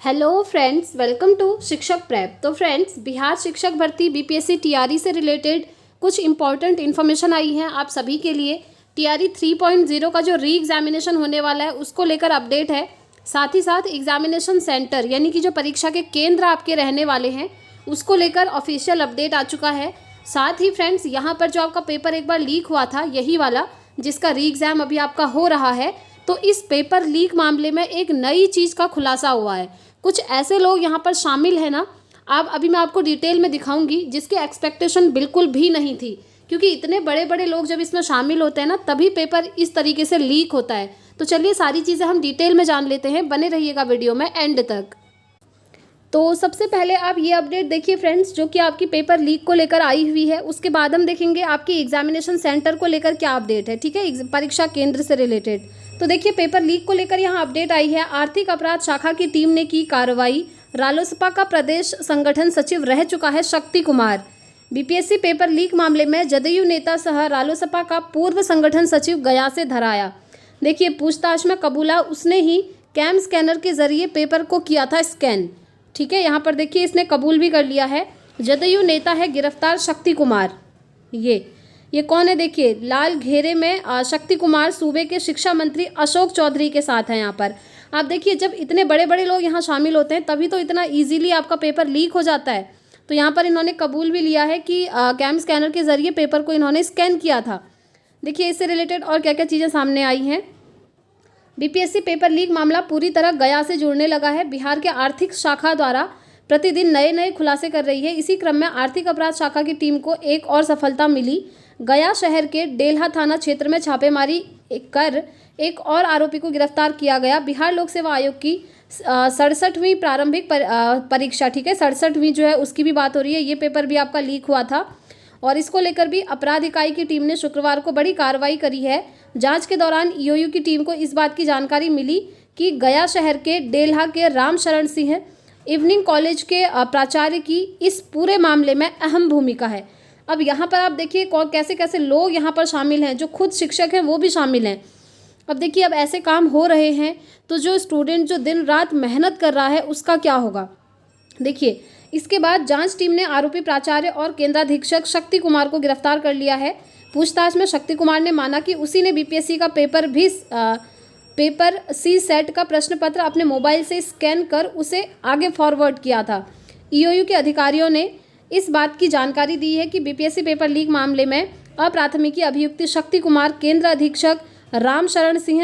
Hello friends, welcome to शिक्षक prep. तो friends, Bihar शिक्षक भर्ती बीपीएससी टीआरई से रिलेटेड कुछ इंपॉर्टेंट इन्फॉर्मेशन आई है आप सभी के लिए। टीआरई 3.0 का जो री एग्जामिनेशन होने वाला है उसको लेकर अपडेट है। साथ ही साथ एग्जामिनेशन सेंटर यानी कि जो परीक्षा के केंद्र आपके रहने वाले हैं उसको लेकर ऑफिशियल अपडेट आ चुका है। साथ ही फ्रेंड्स, यहाँ पर जो आपका पेपर एक बार लीक हुआ था, यही वाला जिसका री एग्ज़ाम अभी आपका हो रहा है, तो इस पेपर लीक मामले में एक नई चीज़ का खुलासा हुआ है। कुछ ऐसे लोग यहाँ पर शामिल हैं ना, अभी मैं आपको डिटेल में दिखाऊंगी, जिसकी एक्सपेक्टेशन बिल्कुल भी नहीं थी, क्योंकि इतने बड़े बड़े लोग जब इसमें शामिल होते हैं ना तभी पेपर इस तरीके से लीक होता है। तो चलिए सारी चीज़ें हम डिटेल में जान लेते हैं, बने रहिएगा वीडियो में एंड तक। तो सबसे पहले आप ये अपडेट देखिए फ्रेंड्स, जो कि आपकी पेपर लीक को लेकर आई हुई है। उसके बाद हम देखेंगे आपकी एग्जामिनेशन सेंटर को लेकर क्या अपडेट है, ठीक है, परीक्षा केंद्र से रिलेटेड। तो देखिए, पेपर लीक को लेकर यहाँ अपडेट आई है। आर्थिक अपराध शाखा की टीम ने की कार्रवाई। रालोसपा का प्रदेश संगठन सचिव रह चुका है Shakti Kumar. BPSC paper leak मामले में जदयू नेता सह रालोसपा का पूर्व संगठन सचिव गया से धराया। देखिए, पूछताछ में कबूला उसने ही कैम स्कैनर के जरिए पेपर को किया था स्कैन। ठीक है, यहाँ पर देखिए इसने कबूल भी कर लिया है। जदयू नेता है गिरफ्तार शक्ति कुमार। ये कौन है? देखिए, लाल घेरे में शक्ति कुमार सूबे के शिक्षा मंत्री अशोक चौधरी के साथ हैं। यहाँ पर आप देखिए, जब इतने बड़े बड़े लोग यहाँ शामिल होते हैं तभी तो इतना इजीली आपका पेपर लीक हो जाता है। तो यहाँ पर इन्होंने कबूल भी लिया है कि कैम स्कैनर के जरिए पेपर को इन्होंने स्कैन किया था। देखिए, इससे रिलेटेड और क्या क्या चीज़ें सामने आई हैं। बीपीएससी पेपर लीक मामला पूरी तरह गया से जुड़ने लगा है। बिहार के आर्थिक शाखा द्वारा प्रतिदिन नए नए खुलासे कर रही है। इसी क्रम में आर्थिक अपराध शाखा की टीम को एक और सफलता मिली। गया शहर के डेल्हा थाना क्षेत्र में छापेमारी कर एक और आरोपी को गिरफ्तार किया गया। बिहार लोक सेवा आयोग की 67वीं प्रारंभिक परीक्षा, ठीक है, 67वीं जो है उसकी भी बात हो रही है। ये पेपर भी आपका लीक हुआ था और इसको लेकर भी अपराध इकाई की टीम ने शुक्रवार को बड़ी कार्रवाई करी है। जांच के दौरान ईओयू की टीम को इस बात की जानकारी मिली कि गया शहर के डेल्हा के राम शरण सिंह इवनिंग कॉलेज के प्राचार्य की इस पूरे मामले में अहम भूमिका है। अब यहाँ पर आप देखिए कैसे कैसे लोग यहाँ पर शामिल हैं, जो खुद शिक्षक हैं वो भी शामिल हैं। अब देखिए, अब ऐसे काम हो रहे हैं तो जो स्टूडेंट जो दिन रात मेहनत कर रहा है उसका क्या होगा। देखिए, इसके बाद जांच टीम ने आरोपी प्राचार्य और केंद्राधीक्षक शक्ति कुमार को गिरफ्तार कर लिया है। पूछताछ में शक्ति कुमार ने माना कि उसी ने बीपीएससी का पेपर सी सेट का प्रश्न पत्र अपने मोबाइल से स्कैन कर उसे आगे फॉरवर्ड किया था। ईओयू के अधिकारियों ने इस बात की जानकारी दी है कि बीपीएससी पेपर लीक मामले में अप्राथमिकी अभियुक्त शक्ति कुमार, केंद्र अधीक्षक राम शरण सिंह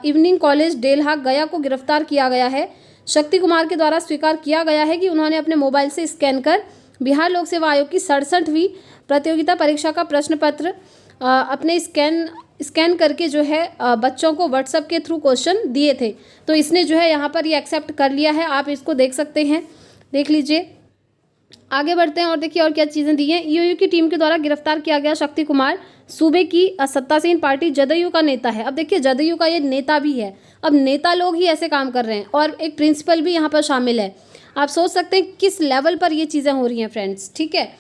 इवनिंग कॉलेज डेल्हा गया को गिरफ्तार किया गया है। शक्ति कुमार के द्वारा स्वीकार किया गया है कि उन्होंने अपने मोबाइल से स्कैन कर बिहार लोक सेवा आयोग की 67वीं प्रतियोगिता परीक्षा का प्रश्न पत्र अपने स्कैन करके जो है बच्चों को व्हाट्सएप के थ्रू क्वेश्चन दिए थे। तो इसने जो है यहाँ पर ये एक्सेप्ट कर लिया है। आप इसको देख सकते हैं, देख लीजिए। आगे बढ़ते हैं और देखिए और क्या चीज़ें दी हैं। ईओयू की टीम के द्वारा गिरफ्तार किया गया शक्ति कुमार सूबे की सत्तासीन पार्टी जदयू का नेता है। अब देखिए, जदयू का ये नेता भी है। अब नेता लोग ही ऐसे काम कर रहे हैं और एक प्रिंसिपल भी यहाँ पर शामिल है। आप सोच सकते हैं किस लेवल पर ये चीज़ें हो रही हैं फ्रेंड्स, ठीक है।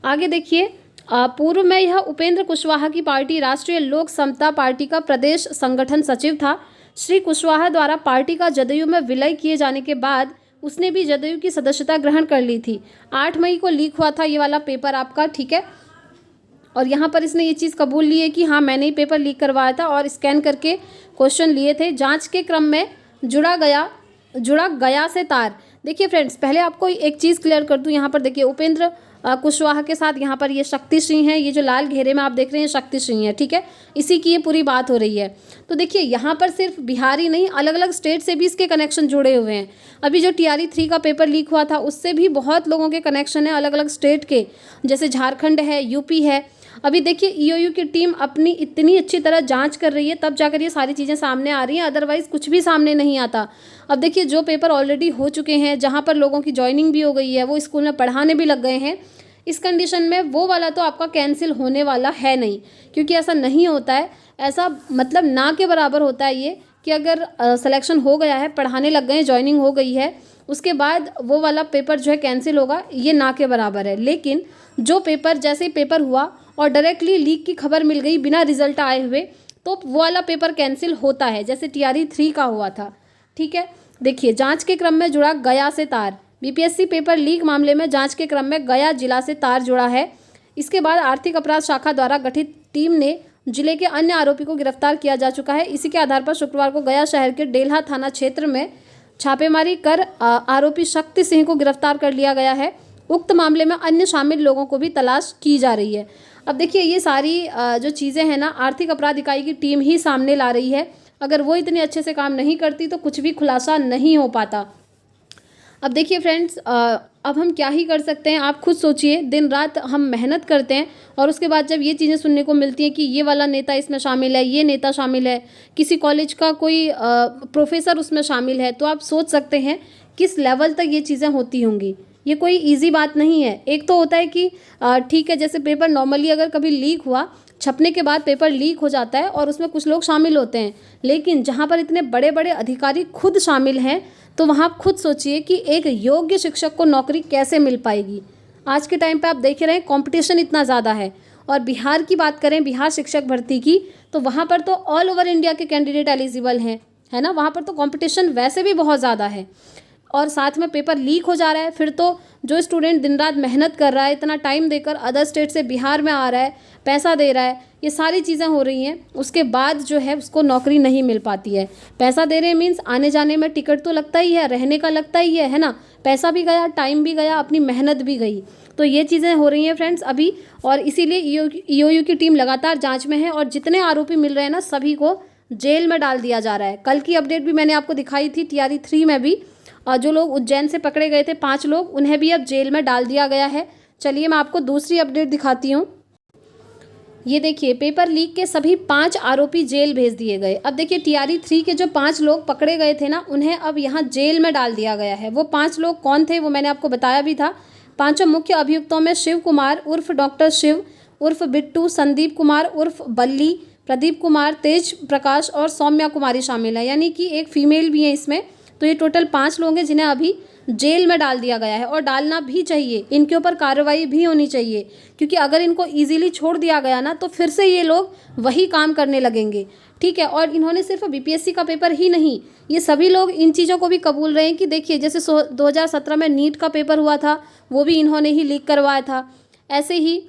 आगे देखिए, पूर्व में यह उपेंद्र कुशवाहा की पार्टी राष्ट्रीय लोक समता पार्टी का प्रदेश संगठन सचिव था। श्री कुशवाहा द्वारा पार्टी का जदयू में विलय किए जाने के बाद उसने भी जदयू की सदस्यता ग्रहण कर ली थी। 8 मई को लीक हुआ था ये वाला पेपर आपका, ठीक है। और यहाँ पर इसने ये चीज़ कबूल ली है कि हाँ, मैंने ही पेपर लीक करवाया था और स्कैन करके क्वेश्चन लिए थे। जांच के क्रम में जुड़ा गया से तार। देखिए फ्रेंड्स, पहले आपको एक चीज़ क्लियर कर दूँ। यहाँ पर देखिए, उपेंद्र कुशवाहा के साथ यहाँ पर ये शक्ति सिंह है। ये जो लाल घेरे में आप देख रहे हैं शक्ति सिंह है, ठीक है, इसी की ये पूरी बात हो रही है। तो देखिए, यहाँ पर सिर्फ बिहार ही नहीं, अलग अलग स्टेट से भी इसके कनेक्शन जुड़े हुए हैं। अभी जो टीआरई 3 का पेपर लीक हुआ था उससे भी बहुत लोगों के कनेक्शन है अलग अलग स्टेट के, जैसे झारखंड है, यूपी है। अभी देखिए, ईओयू की टीम अपनी इतनी अच्छी तरह जांच कर रही है तब जाकर ये सारी चीज़ें सामने आ रही हैं, अदरवाइज़ कुछ भी सामने नहीं आता। अब देखिए, जो पेपर ऑलरेडी हो चुके हैं, जहाँ पर लोगों की ज्वाइनिंग भी हो गई है, वो स्कूल में पढ़ाने भी लग गए हैं, इस कंडीशन में वो वाला तो आपका कैंसिल होने वाला है नहीं, क्योंकि ऐसा नहीं होता है। ऐसा मतलब ना के बराबर होता है ये कि अगर सिलेक्शन हो गया है, पढ़ाने लग गए हैं, ज्वाइनिंग हो गई है, उसके बाद वो वाला पेपर जो है कैंसिल होगा, ये ना के बराबर है। लेकिन जो पेपर जैसे ही पेपर हुआ और डायरेक्टली लीक की खबर मिल गई बिना रिजल्ट आए हुए, तो वो वाला पेपर कैंसिल होता है, जैसे टीआरई 3 का हुआ था, ठीक है। देखिए, जांच के क्रम में जुड़ा गया से तार। बीपीएससी पेपर लीक मामले में जांच के क्रम में गया जिला से तार जुड़ा है। इसके बाद आर्थिक अपराध शाखा द्वारा गठित टीम ने जिले के अन्य आरोपी को गिरफ्तार किया जा चुका है। इसी के आधार पर शुक्रवार को गया शहर के डेल्हा थाना क्षेत्र में छापेमारी कर आरोपी शक्ति सिंह को गिरफ्तार कर लिया गया है। उक्त मामले में अन्य शामिल लोगों को भी तलाश की जा रही है। अब देखिए, ये सारी जो चीज़ें हैं ना, आर्थिक अपराध इकाई की टीम ही सामने ला रही है। अगर वो इतने अच्छे से काम नहीं करती तो कुछ भी खुलासा नहीं हो पाता। अब देखिए फ्रेंड्स, अब हम क्या ही कर सकते हैं, आप खुद सोचिए। दिन रात हम मेहनत करते हैं और उसके बाद जब ये चीज़ें सुनने को मिलती हैं कि ये वाला नेता इसमें शामिल है, ये नेता शामिल है, किसी कॉलेज का कोई प्रोफेसर उसमें शामिल है, तो आप सोच सकते हैं किस लेवल तक ये चीज़ें होती होंगी। ये कोई इजी बात नहीं है। एक तो होता है कि ठीक है, जैसे पेपर नॉर्मली अगर कभी लीक हुआ, छपने के बाद पेपर लीक हो जाता है और उसमें कुछ लोग शामिल होते हैं, लेकिन जहाँ पर इतने बड़े बड़े अधिकारी खुद शामिल हैं, तो वहाँ आप खुद सोचिए कि एक योग्य शिक्षक को नौकरी कैसे मिल पाएगी। आज के टाइम पे आप देख रहे हैं कंपटीशन इतना ज़्यादा है। और बिहार की बात करें, बिहार शिक्षक भर्ती की, तो वहाँ पर तो ऑल ओवर इंडिया के कैंडिडेट एलिजिबल हैं, है ना। वहाँ पर तो कंपटीशन वैसे भी बहुत ज़्यादा है और साथ में पेपर लीक हो जा रहा है। फिर तो जो स्टूडेंट दिन रात मेहनत कर रहा है, इतना टाइम देकर अदर स्टेट से बिहार में आ रहा है, पैसा दे रहा है, ये सारी चीज़ें हो रही हैं, उसके बाद जो है उसको नौकरी नहीं मिल पाती है। पैसा दे रहे हैं मीन्स आने जाने में टिकट तो लगता ही है, रहने का लगता ही है ना। पैसा भी गया, टाइम भी गया, अपनी मेहनत भी गई। तो ये चीज़ें हो रही हैं फ्रेंड्स अभी, और इसीलिए ईओयू की टीम लगातार जाँच में है और जितने आरोपी मिल रहे हैं ना, सभी को जेल में डाल दिया जा रहा है। कल की अपडेट भी मैंने आपको दिखाई थी, TRE 3 में भी जो लोग उज्जैन से पकड़े गए थे 5 लोग, उन्हें भी अब जेल में डाल दिया गया है। चलिए मैं आपको दूसरी अपडेट दिखाती हूँ। ये देखिए, पेपर लीक के सभी 5 आरोपी जेल भेज दिए गए। अब देखिए, TRE 3 के जो 5 लोग पकड़े गए थे ना, उन्हें अब यहाँ जेल में डाल दिया गया है। वो 5 लोग कौन थे वो मैंने आपको बताया भी था। 5 मुख्य अभियुक्तों में शिव कुमार उर्फ डॉक्टर शिव उर्फ बिट्टू, संदीप कुमार उर्फ बल्ली, प्रदीप कुमार, तेज प्रकाश और सौम्या कुमारी शामिल है, यानी कि एक फीमेल भी है इसमें। तो ये टोटल 5 लोग हैं जिन्हें अभी जेल में डाल दिया गया है और डालना भी चाहिए। इनके ऊपर कार्रवाई भी होनी चाहिए, क्योंकि अगर इनको इजीली छोड़ दिया गया ना, तो फिर से ये लोग वही काम करने लगेंगे। ठीक है, और इन्होंने सिर्फ बीपीएससी का पेपर ही नहीं, ये सभी लोग इन चीज़ों को भी कबूल रहे हैं कि देखिए, जैसे 2017 में नीट का पेपर हुआ था, वो भी इन्होंने ही लीक करवाया था। ऐसे ही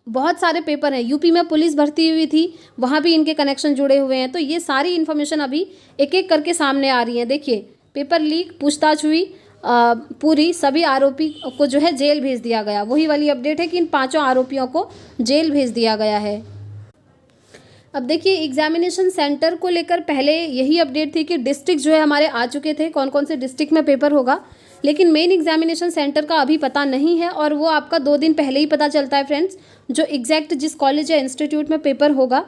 बहुत सारे पेपर हैं। यूपी में पुलिस भर्ती हुई थी, वहाँ भी इनके कनेक्शन जुड़े हुए हैं। तो ये सारी इन्फॉर्मेशन अभी एक एक करके सामने आ रही है। देखिए, पेपर लीक, पूछताछ हुई पूरी, सभी आरोपी को जो है जेल भेज दिया गया। वही वाली अपडेट है कि इन 5 आरोपियों को जेल भेज दिया गया है। अब देखिए, एग्जामिनेशन सेंटर को लेकर पहले यही अपडेट थी कि डिस्ट्रिक्ट जो है हमारे आ चुके थे, कौन कौन से डिस्ट्रिक्ट में पेपर होगा, लेकिन मेन एग्जामिनेशन सेंटर का अभी पता नहीं है और वो आपका 2 दिन पहले ही पता चलता है फ्रेंड्स, जो एग्जैक्ट जिस कॉलेज या इंस्टीट्यूट में पेपर होगा।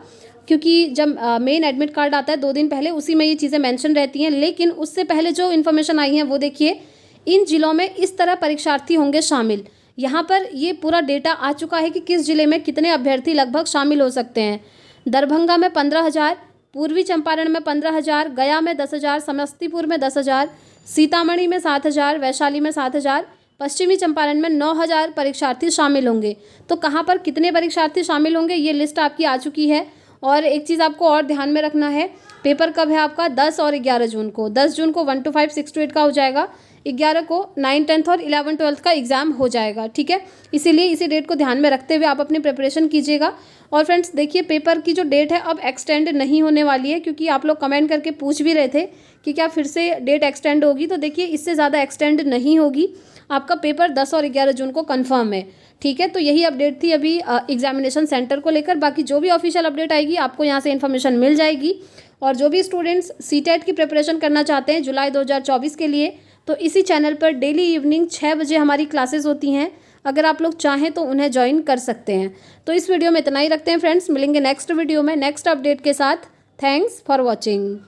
क्योंकि जब मेन एडमिट कार्ड आता है 2 दिन पहले, उसी में ये चीज़ें मेंशन रहती हैं। लेकिन उससे पहले जो इन्फॉर्मेशन आई है वो देखिए, इन जिलों में इस तरह परीक्षार्थी होंगे शामिल। यहाँ पर ये पूरा डेटा आ चुका है कि किस जिले में कितने अभ्यर्थी लगभग शामिल हो सकते हैं। दरभंगा में 15,000, पूर्वी चंपारण में 15,000, गया में 10,000, समस्तीपुर में 10,000, सीतामढ़ी में 7,000, वैशाली में 7,000, पश्चिमी चंपारण में 9,000 परीक्षार्थी शामिल होंगे। तो कहाँ पर कितने परीक्षार्थी शामिल होंगे, ये लिस्ट आपकी आ चुकी है। और एक चीज़ आपको और ध्यान में रखना है, पेपर कब है आपका, 10 और 11 जून को। 10 जून को 1 to 5 6 to 8 का हो जाएगा, 11 को 9, 10th और 11, 12th का एग्ज़ाम हो जाएगा। ठीक है, इसीलिए इसी डेट को ध्यान में रखते हुए आप अपनी प्रिपरेशन कीजिएगा। और फ्रेंड्स देखिए, पेपर की जो डेट है अब एक्सटेंड नहीं होने वाली है, क्योंकि आप लोग कमेंट करके पूछ भी रहे थे कि क्या फिर से डेट एक्सटेंड होगी। तो देखिए, इससे ज़्यादा एक्सटेंड नहीं होगी। आपका पेपर 10 और 11 जून को कंफर्म है। ठीक है, तो यही अपडेट थी अभी एग्जामिनेशन सेंटर को लेकर। बाकी जो भी ऑफिशियल अपडेट आएगी आपको यहाँ से इन्फॉर्मेशन मिल जाएगी। और जो भी स्टूडेंट्स सीटेट की प्रिपरेशन करना चाहते हैं जुलाई 2024 के लिए, तो इसी चैनल पर डेली इवनिंग 6 बजे हमारी क्लासेस होती हैं। अगर आप लोग चाहें तो उन्हें ज्वाइन कर सकते हैं। तो इस वीडियो में इतना ही रखते हैं फ्रेंड्स, मिलेंगे नेक्स्ट वीडियो में नेक्स्ट अपडेट के साथ। Thanks for watching.